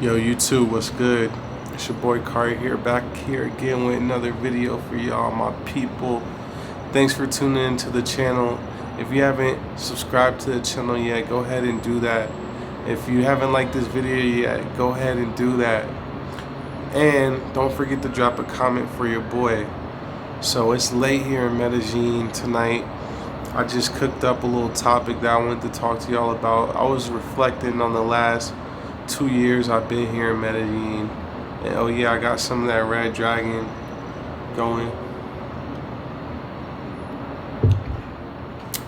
Yo, YouTube, what's good? It's your boy Kari here, back here again with another video for y'all, my people. Thanks for tuning in to the channel. If you haven't subscribed to the channel yet, go ahead and do that. If you haven't liked this video yet, go ahead and do that. And don't forget to drop a comment for your boy. So it's late here in Medellin tonight. I just cooked up a little topic that I wanted to talk to y'all about. I was reflecting on the last 2 years I've been here in Medellin, and oh yeah, I got some of that Red Dragon going.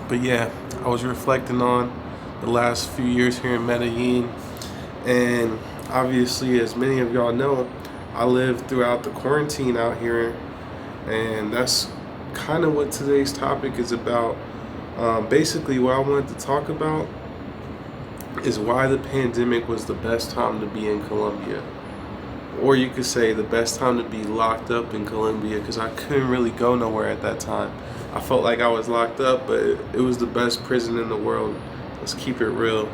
But yeah, I was reflecting on the last few years here in Medellin, and obviously, as many of y'all know, I lived throughout the quarantine out here, and that's kind of what today's topic is about. Basically, what I wanted to talk about is why the pandemic was the best time to be in Colombia. Or you could say the best time to be locked up in Colombia, because I couldn't really go nowhere at that time. I felt like I was locked up, but it was the best prison in the world. Let's keep it real.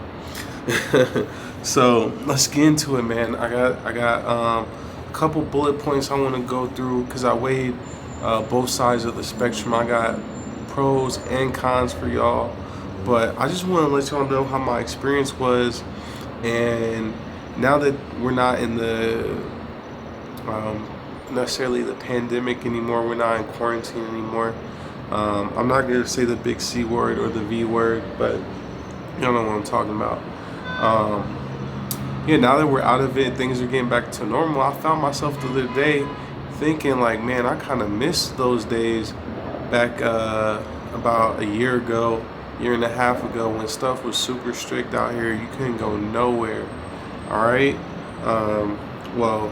So let's get into it, man. I got a couple bullet points I want to go through, because I weighed both sides of the spectrum. I got pros and cons for y'all. But I just want to let y'all know how my experience was, and now that we're not in the necessarily the pandemic anymore, we're not in quarantine anymore. I'm not gonna say the big C word or the V word, but y'all know what I'm talking about. Yeah, now that we're out of it, things are getting back to normal. I found myself the other day thinking like, man, I kind of missed those days back about a year and a half ago, when stuff was super strict out here. You couldn't go nowhere. All right, well,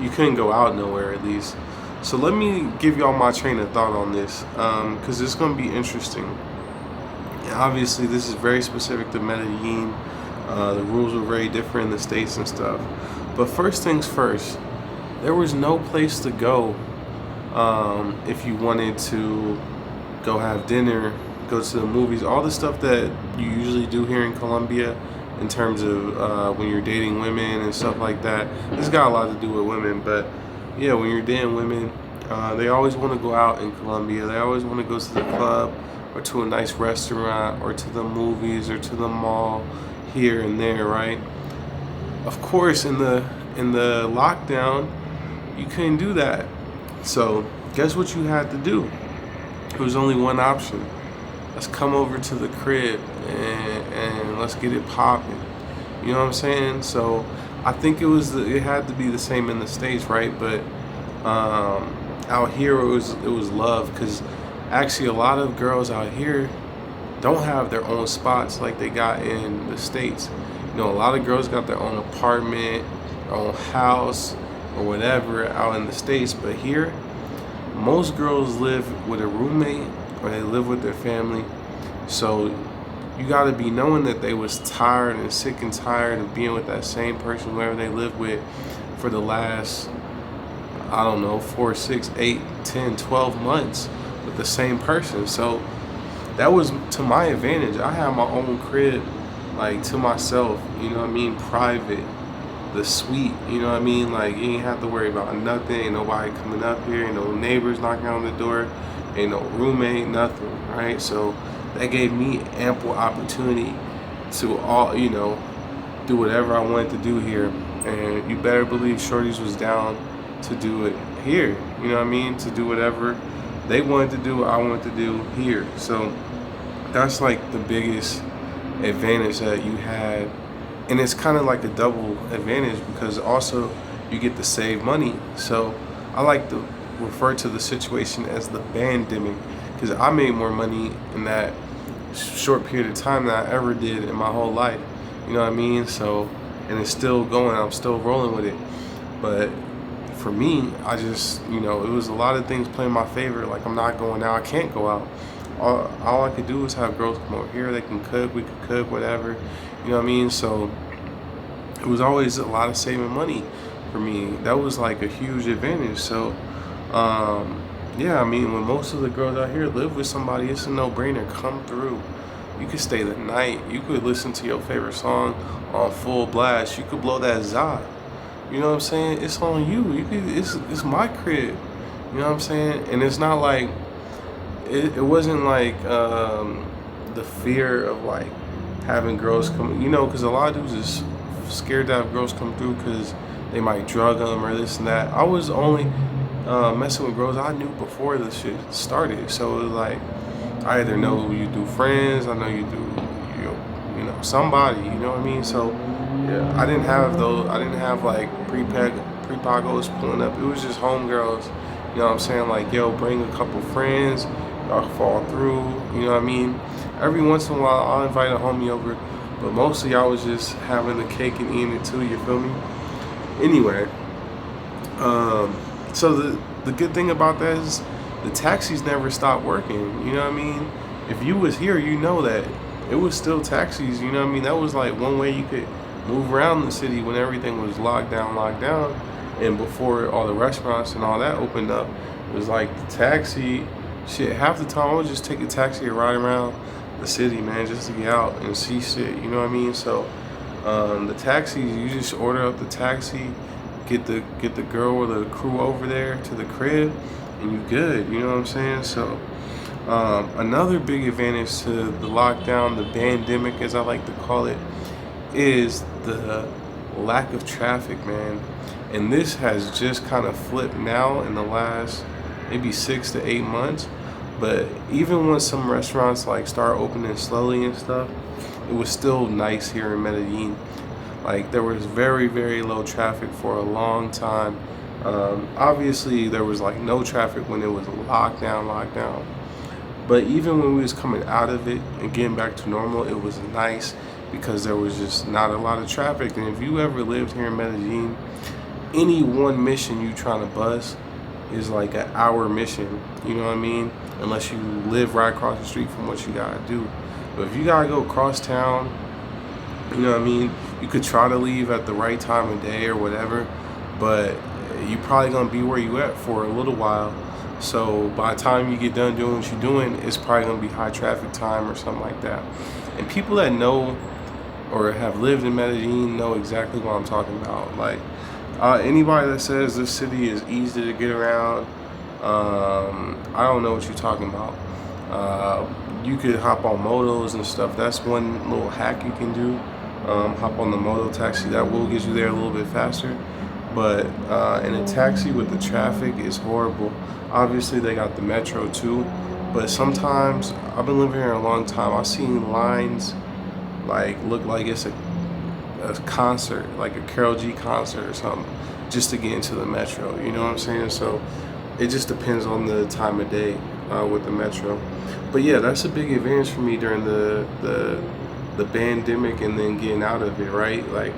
you couldn't go out nowhere, at least. So let me give y'all my train of thought on this, because it's going to be interesting. And obviously this is very specific to Medellin. The rules were very different in the States and stuff. But first things first, there was no place to go if you wanted to go have dinner, go to the movies, all the stuff that you usually do here in Colombia in terms of when you're dating women and stuff like that. This got a lot to do with women, but yeah, when you're dating women, they always want to go out in Colombia. They always want to go to the club or to a nice restaurant or to the movies or to the mall here and there, right? Of course, in the lockdown, you couldn't do that. So guess what you had to do? There was only one option. Let's come over to the crib and let's get it popping. You know what I'm saying? So I think it had to be the same in the States, right? But out here it was love, because actually a lot of girls out here don't have their own spots like they got in the States. You know, a lot of girls got their own apartment, their own house, or whatever out in the States. But here, most girls live with a roommate or they live with their family. So you got to be knowing that they was tired and sick and tired of being with that same person, whoever they live with, for the last, I don't know, 4, 6, 8, 10, 12 months with the same person. So that was to my advantage. I had my own crib, like, to myself, you know what I mean, private, the suite, you know what I mean, like, you ain't have to worry about nothing. Ain't nobody coming up here, ain't no neighbors knocking on the door, ain't no roommate, nothing, right? So that gave me ample opportunity to do whatever I wanted to do here. And you better believe shorties was down to do it here, you know what I mean, to do whatever they wanted to do, I wanted to do here. So that's like the biggest advantage that you had. And it's kind of like a double advantage, because also you get to save money. So I like to refer to the situation as the Bandemic, because I made more money in that short period of time than I ever did in my whole life. You know what I mean? So, and it's still going. I'm still rolling with it. But for me, I just, it was a lot of things playing my favor. Like, I'm not going out. I can't go out. All I could do is have girls come over here. They can cook. We could cook, whatever. You know what I mean? So it was always a lot of saving money for me. That was like a huge advantage. So yeah, I mean, when most of the girls out here live with somebody, it's a no-brainer. Come through. You could stay the night. You could listen to your favorite song on full blast. You could blow that za. You know what I'm saying? It's on you. It's my crib. You know what I'm saying? And it's not like it wasn't like the fear of like having girls come. You know, because a lot of dudes is scared to have girls come through because they might drug them or this and that. I was only messing with girls I knew before this shit started. So it was like I either know you do friends, I know you do you know somebody. You know what I mean? So yeah, I didn't have those. I didn't have like pre-pagos pulling up. It was just homegirls. You know what I'm saying? Like, yo, bring a couple friends. Y'all fall through. You know what I mean? Every once in a while, I'll invite a homie over. But mostly, I was just having the cake and eating it too. You feel me? Anyway, so the good thing about that is the taxis never stopped working. You know what I mean? If you was here, you know that it was still taxis. You know what I mean? That was like one way you could move around the city when everything was locked down, and before all the restaurants and all that opened up. It was like the taxi shit. Half the time I would just take a taxi and ride around the city, man, just to get out and see shit. You know what I mean? So the taxis, you just order up the taxi, get the girl or the crew over there to the crib, and you good. You know what I'm saying? So another big advantage to the lockdown, the pandemic, as I like to call it, is the lack of traffic, man. And this has just kind of flipped now in the last maybe 6 to 8 months. But even when some restaurants like start opening slowly and stuff, it was still nice here in Medellin. Like there was very, very low traffic for a long time. Obviously there was like no traffic when it was lockdown. But even when we was coming out of it and getting back to normal, it was nice because there was just not a lot of traffic. And if you ever lived here in Medellin, any one mission you trying to bust is like an hour mission. You know what I mean? Unless you live right across the street from what you gotta do. But if you gotta go across town, you know what I mean? You could try to leave at the right time of day or whatever, but you probably gonna be where you at for a little while. So by the time you get done doing what you're doing, it's probably gonna be high traffic time or something like that. And people that know or have lived in Medellin know exactly what I'm talking about. Like anybody that says this city is easy to get around, I don't know what you're talking about. You could hop on motos and stuff. That's one little hack you can do. Hop on the moto taxi. That will get you there a little bit faster. But in a taxi with the traffic is horrible. Obviously they got the metro too, but sometimes, I've been living here a long time, I've seen lines like look like it's a concert, like a Karol G concert or something, just to get into the metro. You know what I'm saying? So it just depends on the time of day with the metro. But yeah, that's a big advantage for me during the pandemic and then getting out of it, right? Like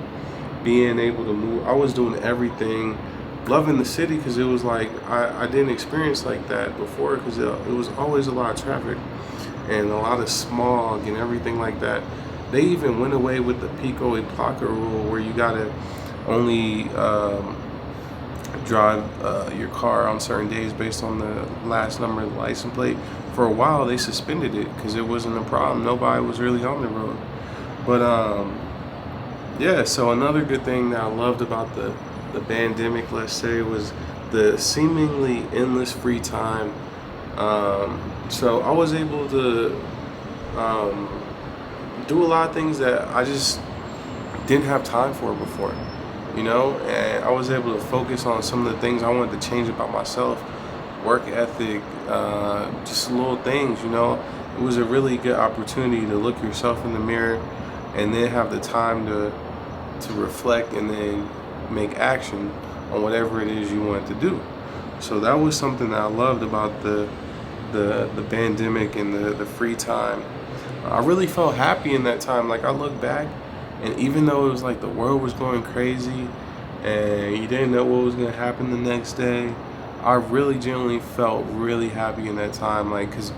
being able to move. I was doing everything, loving the city because it was like I didn't experience like that before because it was always a lot of traffic and a lot of smog and everything like that. They even went away with the pico y placa rule where you gotta only drive your car on certain days based on the last number of the license plate. For a while they suspended it because it wasn't a problem. Nobody was really on the road. But yeah, so another good thing that I loved about the pandemic, let's say, was the seemingly endless free time. So I was able to do a lot of things that I just didn't have time for before, you know, and I was able to focus on some of the things I wanted to change about myself, work ethic, just little things, you know. It was a really good opportunity to look yourself in the mirror and then have the time to reflect and then make action on whatever it is you wanted to do. So that was something that I loved about the pandemic and the free time. I really felt happy in that time. Like I look back, and even though it was like the world was going crazy and you didn't know what was gonna happen the next day, I really genuinely felt really happy in that time. Like, cause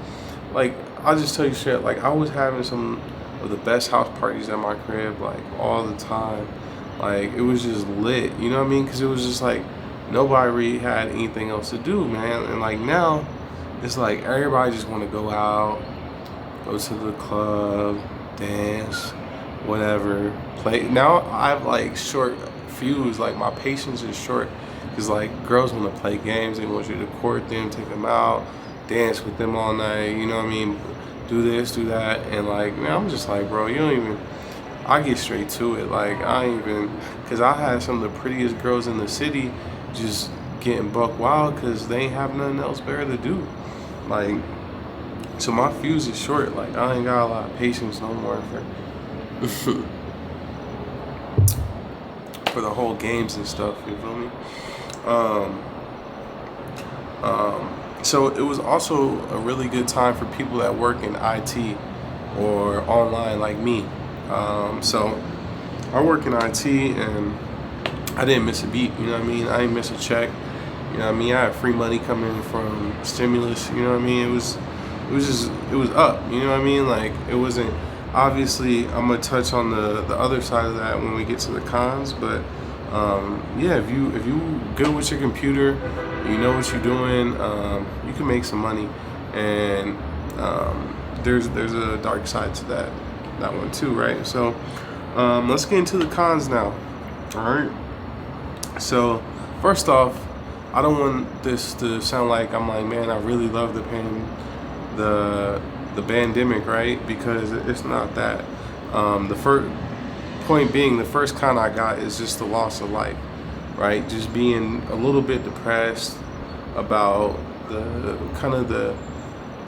like I'll just tell you straight, like I was having some of the best house parties at my crib, like all the time. Like it was just lit, you know what I mean? Cause it was just like nobody really had anything else to do, man. And like now, it's like everybody just want to go out, go to the club, dance, whatever, play. Now I have like short fuse, like my patience is short. Cause like girls want to play games, they want you to court them, take them out, dance with them all night. You know what I mean? Do this, do that, and like man, I'm just like, bro, you don't even. I get straight to it. Like I ain't even, cause I had some of the prettiest girls in the city just getting buck wild because they ain't have nothing else better to do. Like, so my fuse is short. Like I ain't got a lot of patience no more for the whole games and stuff. You feel me? So it was also a really good time for people that work in IT or online like me. So I work in IT and I didn't miss a beat, you know what I mean? I didn't miss a check, you know what I mean? I had free money coming from stimulus, you know what I mean? It was up, you know what I mean? Like it wasn't, obviously I'm gonna touch on the other side of that when we get to the cons, but yeah, if you good with your computer, you know what you're doing, you can make some money, and there's a dark side to that one too, right? So let's get into the cons now. All right. So first off, I don't want this to sound like I'm like, man, I really love the Bandemic, right? Because it's not that. The first point being, the first con I got is just the loss of life, right? Just being a little bit depressed about the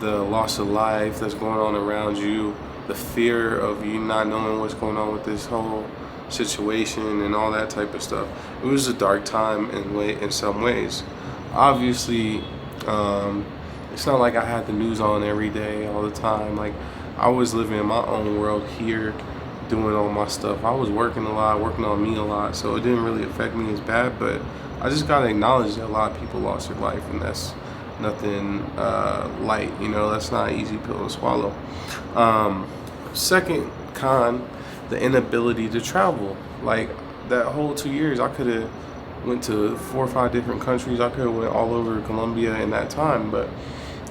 loss of life that's going on around you, the fear of you not knowing what's going on with this whole situation and all that type of stuff. It was a dark time in some ways. Obviously, it's not like I had the news on every day all the time. Like I was living in my own world here, doing all my stuff. I was working a lot, working on me a lot, so it didn't really affect me as bad. But I just gotta acknowledge that a lot of people lost their life, and that's nothing light. You know, that's not an easy pill to swallow. Second con, the inability to travel. Like that whole 2 years, I could have went to 4 or 5 different countries. I could have went all over Colombia in that time, but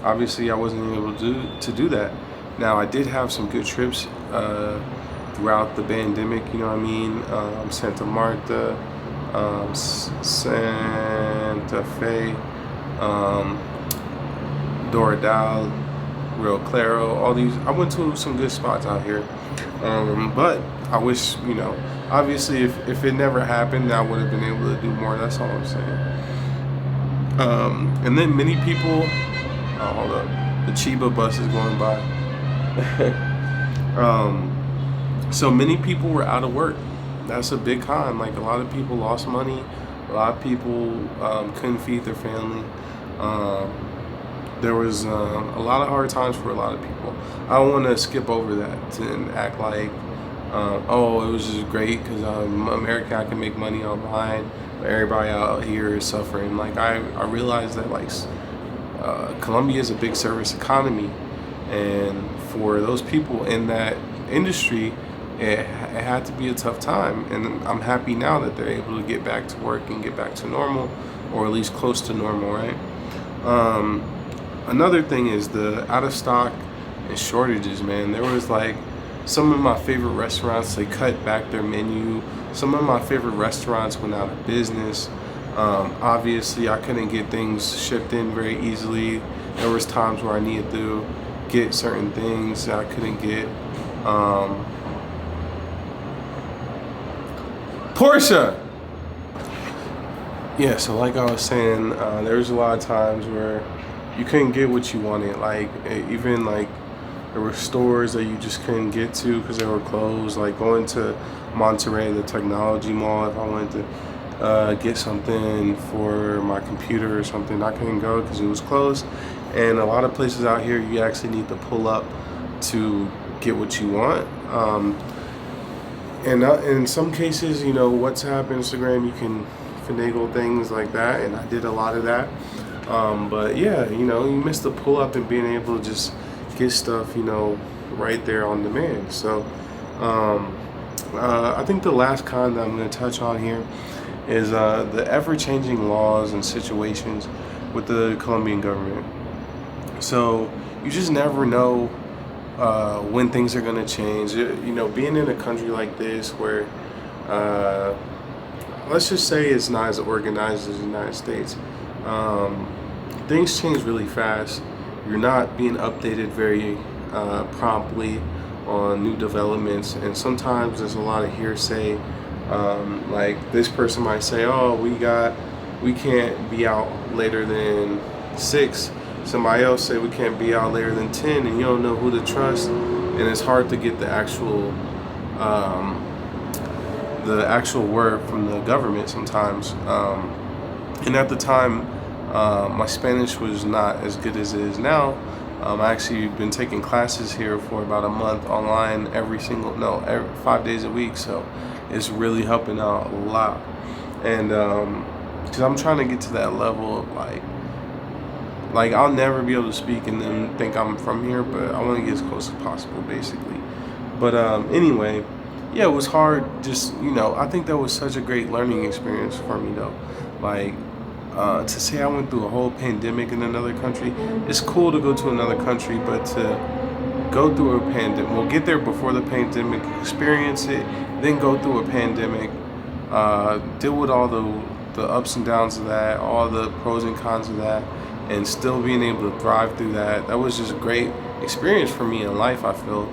obviously I wasn't able to do that. Now I did have some good trips throughout the Bandemic, you know what I mean? Santa Marta, Santa Fe, Doradal, Rio Claro, all these. I went to some good spots out here, but I wish, you know, obviously if it never happened, I would have been able to do more. That's all I'm saying. And then many people, oh, hold up, the Chiba bus is going by. So many people were out of work. That's a big con. Like a lot of people lost money. A lot of people couldn't feed their family. There was a lot of hard times for a lot of people. I don't want to skip over that and act like, oh, it was just great because I'm American, I can make money online, but everybody out here is suffering. Like I realized that like Colombia is a big service economy, and for those people in that industry, it had to be a tough time. And I'm happy now that they're able to get back to work and get back to normal, or at least close to normal, right? Another thing is the out of stock and shortages, man. There was like some of my favorite restaurants, they cut back their menu. Some of my favorite restaurants went out of business. Obviously, I couldn't get things shipped in very easily. There was times where I needed to get certain things that I couldn't get. Portia! Yeah, so like I was saying, there was a lot of times where you couldn't get what you wanted. Like even like there were stores that you just couldn't get to because they were closed. Like going to Monterey, the technology mall, if I wanted to get something for my computer or something, I couldn't go because it was closed. And a lot of places out here, you actually need to pull up to get what you want. And in some cases, you know, WhatsApp, Instagram, you can finagle things like that, and I did a lot of that. But yeah, you know, you miss the pull up and being able to just get stuff, you know, right there on demand. So I think the last con that I'm going to touch on here is the ever-changing laws and situations with the Colombian government. So you just never know when things are going to change. You know, being in a country like this where let's just say it's not as organized as the United States. Um, Things change really fast. You're not being updated very promptly on new developments, and sometimes there's a lot of hearsay. Like this person might say, "Oh, we can't be out later than 6." Somebody else say we can't be out later than 10, and you don't know who to trust, and it's hard to get um, the actual word from the government sometimes. And at the time, my Spanish was not as good as it is now. I actually been taking classes here for about a month online every 5 days a week, so it's really helping out a lot. And because I'm trying to get to that level of like I'll never be able to speak and then think I'm from here, but I want to get as close as possible, basically. But anyway, yeah, it was hard. Just I think that was such a great learning experience for me, though. Like to say I went through a whole pandemic in another country. It's cool to go to another country, but to go through a pandemic, we'll get there before the pandemic, experience it, then go through a pandemic, deal with all the ups and downs of that, all the pros and cons of that, and still being able to thrive through that. That was just a great experience for me in life, I feel.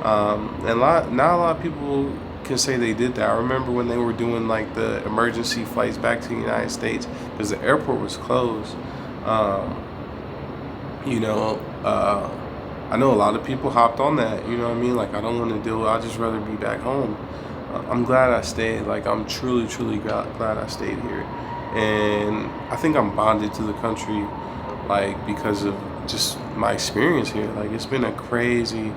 And not a lot of people can say they did that. I remember when they were doing like the emergency flights back to the United States because the airport was closed. You know, I know a lot of people hopped on that. You know what I mean? Like, I don't want to deal with. I'd just rather be back home. I'm glad I stayed. Like, I'm truly, truly glad I stayed here, and I think I'm bonded to the country, like because of just my experience here. Like, it's been a crazy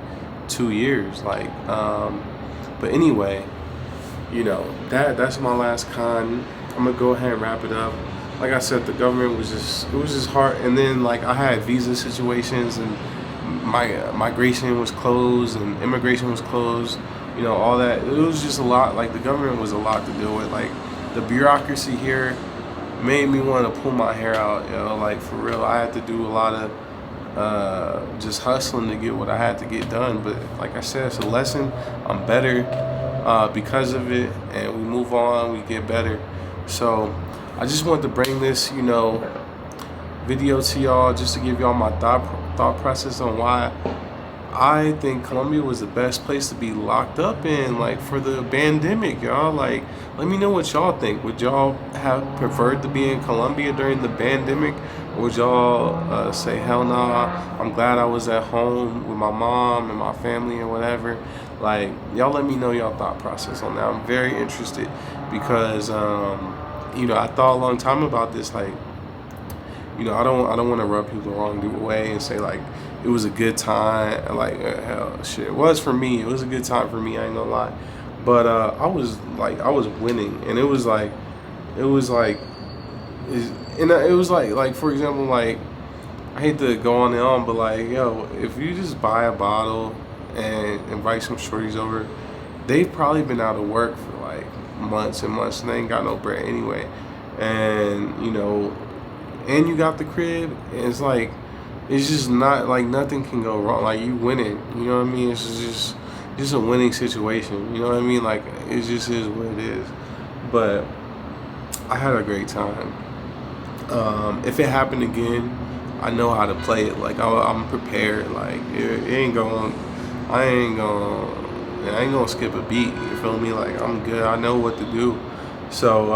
2 years. Like, but anyway, that's my last con. I'm gonna go ahead and wrap it up. Like I said, the government was just hard, and then like I had visa situations, and my migration was closed, and immigration was closed. All that. It was just a lot. Like, the government was a lot to deal with. Like, the bureaucracy here made me want to pull my hair out. Like, for real, I had to do a lot of just hustling to get what I had to get done. But like I said, it's a lesson. I'm better because of it, and we move on. We get better. So I just wanted to bring this, video to y'all, just to give y'all my thought process on why I think Colombia was the best place to be locked up in, like, for the pandemic, y'all. Like, let me know what y'all think. Would y'all have preferred to be in Colombia during the pandemic? Or would y'all say, hell nah, I'm glad I was at home with my mom and my family and whatever? Like, y'all let me know y'all thought process on that. I'm very interested because, I thought a long time about this. Like, I don't want to rub people the wrong way and say, like, it was a good time. Like, hell, shit, it was for me. It was a good time for me. I ain't gonna lie. But I was winning, and it was like, for example, like, I hate to go on and on, but like, yo, if you just buy a bottle and invite some shorties over, they've probably been out of work for like months and months, and they ain't got no bread anyway. And and you got the crib, and it's like, it's just not like nothing can go wrong. Like, you winning, you know what I mean? It's just a winning situation, you know what I mean? Like, it just is what it is. But I had a great time. If it happened again, I know how to play it. Like, I'm prepared. Like, it ain't going. I ain't gonna skip a beat. You feel me? Like, I'm good. I know what to do. So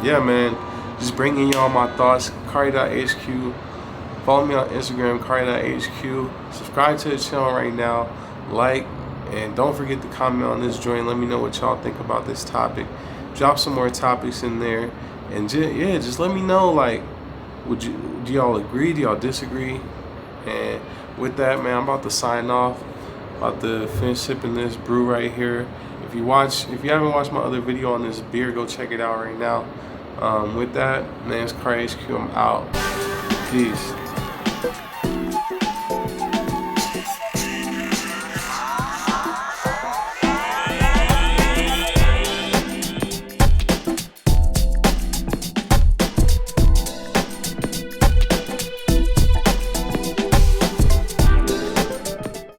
yeah, man. Just bringing y'all my thoughts. Kari.hq. Follow me on Instagram, Kari.hq. Subscribe to the channel right now. Like, and don't forget to comment on this joint. Let me know what y'all think about this topic. Drop some more topics in there. And just let me know, like, do y'all agree? Do y'all disagree? And with that, man, I'm about to sign off. About to finish sipping this brew right here. If you haven't watched my other video on this beer, go check it out right now. With that, my name's Kari HQ. I'm out. Peace.